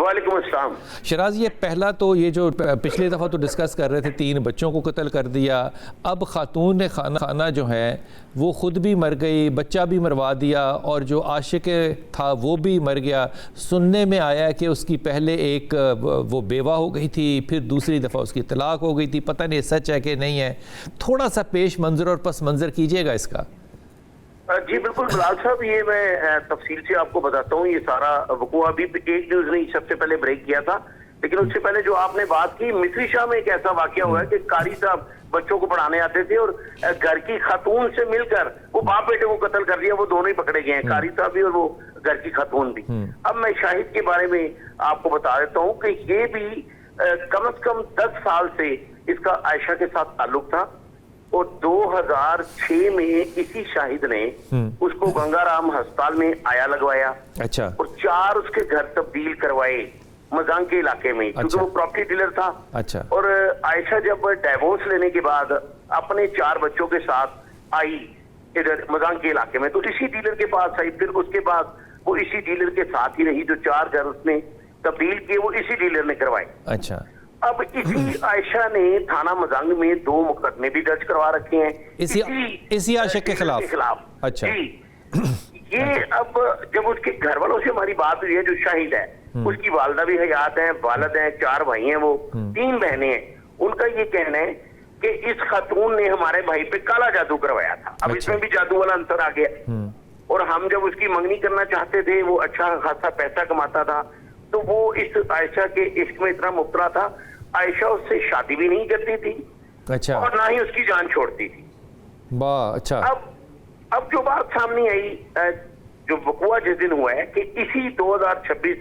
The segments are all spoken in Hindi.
वालेकुम अस्सलाम। शराज, ये पहला तो ये जो पिछली दफ़ा तो डिस्कस कर रहे थे 3 बच्चों को कत्ल कर दिया, अब ख़ातून ने खाना जो है वो ख़ुद भी मर गई, बच्चा भी मरवा दिया और जो आशिक था वो भी मर गया। सुनने में आया कि उसकी पहले एक वो बेवा हो गई थी, फिर दूसरी दफ़ा उसकी तलाक हो गई थी। पता नहीं सच है कि नहीं है, थोड़ा सा पेश मंज़र और पस मंज़र कीजिएगा इसका। जी बिल्कुल बिलाल साहब, ये मैं तफसील से आपको बताता हूँ। ये सारा वक़ूआ अभी एक न्यूज़ ने सबसे पहले ब्रेक किया था, लेकिन उससे पहले जो आपने बात की, मिस्री शाह में एक ऐसा वाकया हुआ है कि कारी साहब बच्चों को पढ़ाने आते थे और घर की खातून से मिलकर वो बाप बेटे को कत्ल कर दिया। वो दोनों ही पकड़े गए हैं, कारी साहब भी और वो घर की खातून भी। अब मैं शाहिद के बारे में आपको बता देता हूँ कि ये भी कम से कम 10 साल से इसका आयशा के साथ ताल्लुक था और 2006 में इसी शाहिद ने उसको गंगाराम अस्पताल में आया लगवाया। अच्छा। और 4 उसके घर तब्दील करवाए मजांग के इलाके में, क्योंकि अच्छा। वो प्रॉपर्टी डीलर था। अच्छा। और आयशा जब डाइवोर्स लेने के बाद अपने 4 बच्चों के साथ आई इधर मजांग के इलाके में, तो इसी डीलर के पास आई। फिर उसके बाद वो इसी डीलर के साथ ही रही। जो 4 घर उसने तब्दील किए वो इसी डीलर ने करवाए। अच्छा। अब इसी आयशा ने थाना मजांग में 2 मुकदमे भी दर्ज करवा रखे हैं इसी आशिक के खिलाफ। अच्छा जी। ये अब जब उसके घर वालों से हमारी बात हुई है, जो शाहिद है उसकी वालदा भी हयात है, वालिद है, 4 भाई हैं, वो 3 बहनें हैं। उनका ये कहना है कि इस खातून ने हमारे भाई पे काला जादू करवाया था। अब अच्छा। इसमें भी जादू वाला अंतर आ गया। और हम जब उसकी मंगनी करना चाहते थे, वो अच्छा खासा पैसा कमाता था, तो वो इस आयशा के इश्क में इतना मुब्तला था, आयशा उससे शादी भी नहीं करती थी। अच्छा। और ना ही उसकी जान छोड़ती थी। वाह। अच्छा। अब जो बात सामने आई, जो वक़ूआ जिस दिन हुआ है कि इसी 2026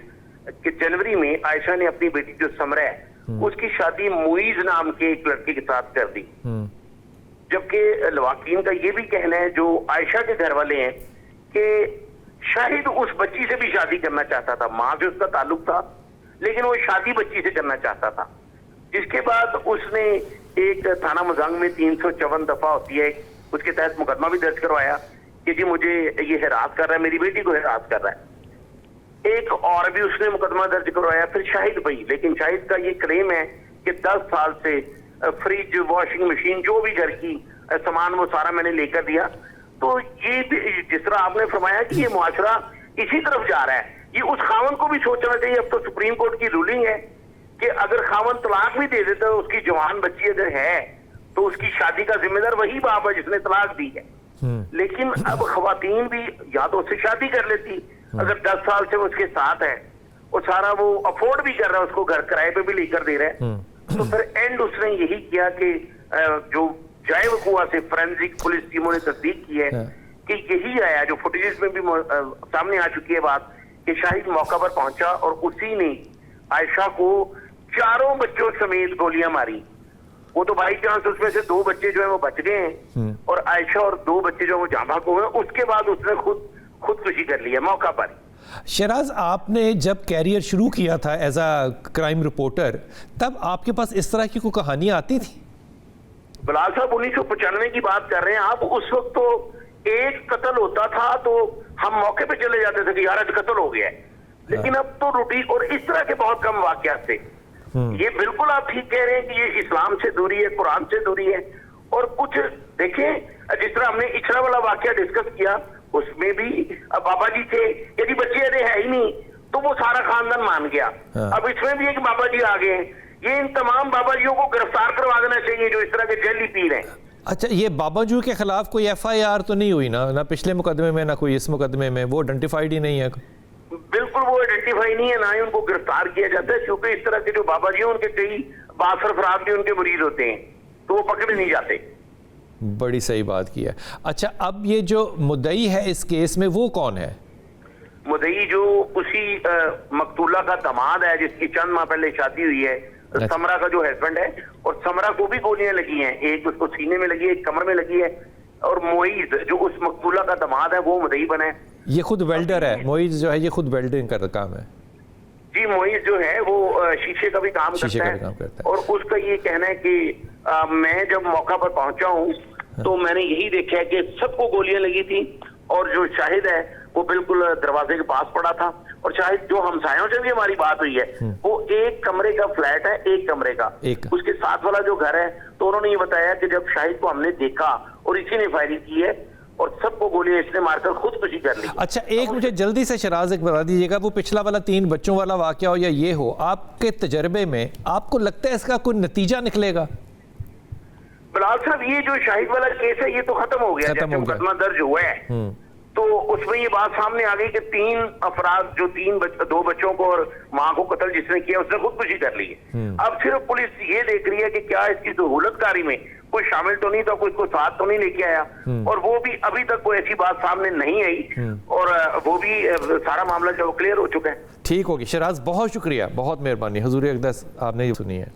के जनवरी में आयशा ने अपनी बेटी जो समरा है उसकी शादी मुईज नाम के एक लड़के के साथ कर दी। जबकि लवाकीन का ये भी कहना है, जो आयशा के घर वाले हैं, कि शाहिद उस बच्ची से भी शादी करना चाहता था। माँ से उसका ताल्लुक था, लेकिन वो शादी बच्ची से करना चाहता था। जिसके बाद उसने एक थाना मजांग में 354 दफा होती है, उसके तहत मुकदमा भी दर्ज करवाया कि जी मुझे ये हिरास कर रहा है, मेरी बेटी को हिरास कर रहा है। एक और भी उसने मुकदमा दर्ज करवाया। फिर शाहिद भाई, लेकिन शाहिद का ये क्लेम है कि 10 साल से फ्रिज, वॉशिंग मशीन, जो भी घर की सामान वो सारा मैंने लेकर दिया। तो ये जिस तरह आपने फरमाया कि ये मुआशरा इसी तरफ जा रहा है, ये उस खावन को भी सोचना चाहिए। अब तो सुप्रीम कोर्ट की रूलिंग है कि अगर खावन तलाक भी दे देता है, उसकी जवान बच्ची अगर है तो उसकी शादी का जिम्मेदार वही बाप है जिसने तलाक दी है। लेकिन अब खवातीन भी या तो उससे शादी कर लेती, अगर 10 साल से वो उसके साथ है और सारा वो अफोर्ड भी कर रहा है, उसको घर किराए पे भी लेकर दे रहा है, तो फिर एंड उसने यही किया कि जो जाए वक़ूआ से फोरेंसिक पुलिस टीमों ने तस्दीक की है कि यही आया, जो फुटेजेस में भी सामने आ चुकी है बात, कि शाहिद मौका पर पहुंचा और उसी ने आयशा को 4 बच्चों समेत गोलियां मारी। वो तो बाई चांस उसमें से 2 बच्चे जो है वो बच गए हैं और आयशा और 2 बच्चे जो वो जाँ भाग हुए। उसके बाद उसने खुदकुशी कर लिया मौका पर। शराज, आपने जब कैरियर शुरू किया था एज अ क्राइम रिपोर्टर, तब आपके पास इस तरह की कोई कहानी आती थी? बिलाल साहब 1995 की बात कर रहे हैं आप। उस वक्त तो एक कत्ल होता था तो हम मौके पे चले जाते थे कि यार आज कत्ल हो गया है, लेकिन अब तो रूटीन और इस तरह के बहुत कम वाकयात थे। ये बिल्कुल आप ठीक कह रहे हैं कि ये इस्लाम से दूरी है, कुरान से दूरी है। और कुछ देखें, जिस तरह हमने इछड़ा वाला वाकया डिस्कस किया, उसमें भी बाबा जी थे, यदि बच्चे अरे है ही नहीं तो वो सारा खानदान मान गया। अब इसमें भी एक बाबा जी आ गए। ये इन तमाम बाबाजियों को गिरफ्तार करवा देना चाहिए जो इस तरह के जैली पीर हैं। अच्छा, ये बाबाजू के खिलाफ कोई FIR तो नहीं हुई ना पिछले मुकदमे में, ना कोई इस मुकदमे में? वो आइडेंटिफाइड ही नहीं है? बिल्कुल वो आइडेंटिफाई नहीं है, ना ही उनको गिरफ्तार किया जाता है, क्योंकि इस तरह के जो बाबाजी हैं उनके कई बासरफराज भी उनके मरीज होते हैं, तो वो पकड़े नहीं जाते। बड़ी सही बात की है। अच्छा, अब ये जो मुद्दई है इस केस में, वो कौन है? मुद्दई जो उसी मकतूला का दामाद है जिसकी चंद माह पहले शादी हुई है, समरा का जो हस्बैंड है। और समरा को भी गोलियां लगी हैं, एक उसको सीने में लगी है, एक कमर में लगी है। और मोईज जो उस मकतूला का दामाद है वो मुद्दई बना है। ये खुद वेल्डर है मोईज जो है, ये खुद वेल्डिंग का काम है। जी, मोईज जो है वो शीशे का भी काम करता है। और उसका ये कहना है कि मैं जब मौका पर पहुंचा हूँ तो मैंने यही देखा है कि सबको गोलियां लगी थी और जो शाहिद है वो बिल्कुल दरवाजे के पास पड़ा था और शाहिद जो हमसायों से भी हमारी बात हुई है वो एक कमरे का फ्लैट है, एक कमरे का, उसके साथ वाला जो घर है, तो उन्होंने ये बताया कि जब शाहिद को हमने देखा और इसी ने फायरिंग की है और सबको गोलियां इसने मारकर खुदकुशी कर ली। अच्छा, एक मुझे जल्दी से शराज एक बता दीजिएगा, वो पिछला वाला 3 बच्चों वाला वाकया हो या ये हो, आपके तजर्बे में आपको लगता है इसका कोई नतीजा निकलेगा? बिलाल साहब, ये जो शाहिद वाला केस है ये तो खत्म हो गया, जैसे मुकदमा दर्ज हुआ है तो उसमें ये बात सामने आ गई कि 3 अफराद जो 2 बच्चों को और मां को कत्ल जिसने किया उसने खुदकुशी कर ली है। अब सिर्फ पुलिस ये देख रही है कि क्या इसकी सहूलतकारी में कोई शामिल तो नहीं था, कोई इसको साथ तो नहीं लेके आया, और वो भी अभी तक कोई ऐसी बात सामने नहीं आई और वो भी सारा मामला जो क्लियर हो चुका है। ठीक होगी शराज, बहुत शुक्रिया, बहुत मेहरबानी। हुजूर अक़दस आपने ये सुनी है।